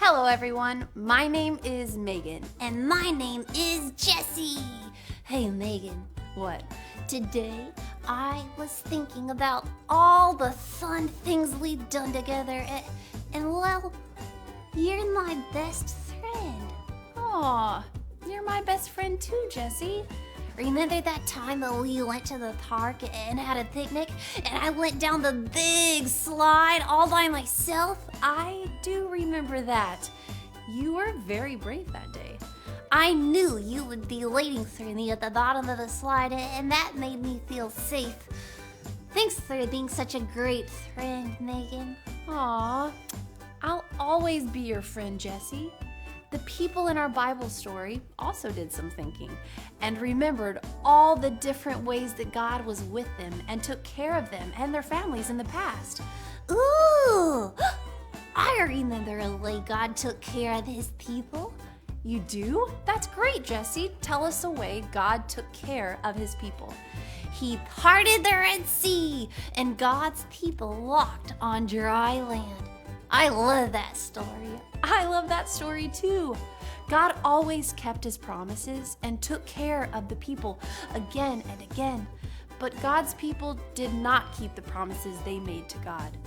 Hello everyone, my name is Megan. And my name is Jessie. Hey Megan, what? Today, I was thinking about all the fun things we've done together, and well, you're my best friend. Aw, you're my best friend too, Jessie. Remember that time that we went to the park and had a picnic, and I went down the big slide all by myself? I do remember that. You were very brave that day. I knew you would be waiting for me at the bottom of the slide, and that made me feel safe. Thanks for being such a great friend, Megan. Aw, I'll always be your friend, Jessie. The people in our Bible story also did some thinking and remembered all the different ways that God was with them and took care of them and their families in the past. Ooh! I remember a way God took care of his people. You do? That's great, Jessie. Tell us a way God took care of his people. He parted the Red Sea, and God's people walked on dry land. I love that story. I love that story too. God always kept his promises and took care of the people again and again. But God's people did not keep the promises they made to God.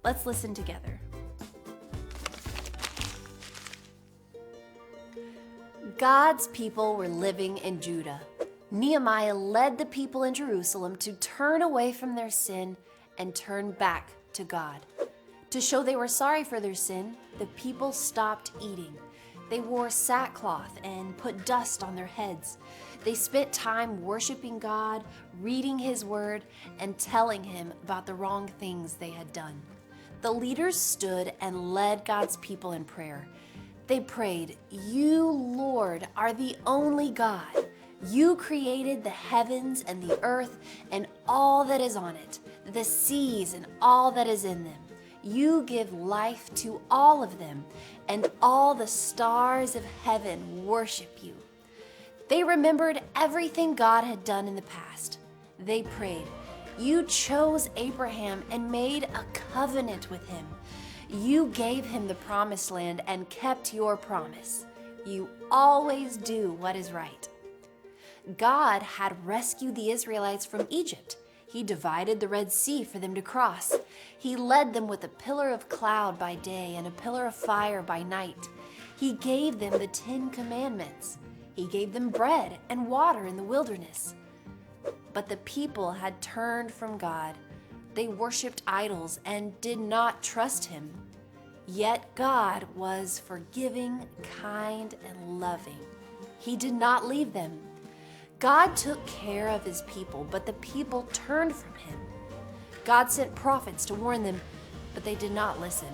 Let's listen together. God's people were living in Judah. Nehemiah led the people in Jerusalem to turn away from their sin and turn back to God. To show they were sorry for their sin, the people stopped eating. They wore sackcloth and put dust on their heads. They spent time worshiping God, reading his word, and telling him about the wrong things they had done. The leaders stood and led God's people in prayer. They prayed, "You, Lord, are the only God. You created the heavens and the earth and all that is on it, the seas and all that is in them. You give life to all of them, and all the stars of heaven worship you." They remembered everything God had done in the past. They prayed, "You chose Abraham and made a covenant with him. You gave him the promised land and kept your promise. You always do what is right." God had rescued the Israelites from Egypt. He divided the Red Sea for them to cross. He led them with a pillar of cloud by day and a pillar of fire by night. He gave them the 10 Commandments. He gave them bread and water in the wilderness. But the people had turned from God. They worshiped idols and did not trust him. Yet God was forgiving, kind, and loving. He did not leave them. God took care of his people, but the people turned from him. God sent prophets to warn them, but they did not listen.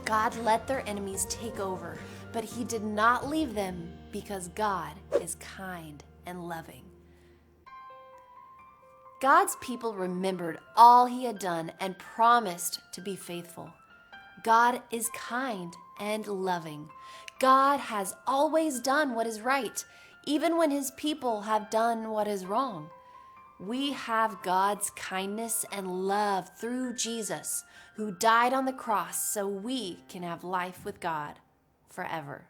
God let their enemies take over, but he did not leave them because God is kind and loving. God's people remembered all he had done and promised to be faithful. God is kind and loving. God has always done what is right, even when his people have done what is wrong. We have God's kindness and love through Jesus, who died on the cross so we can have life with God forever.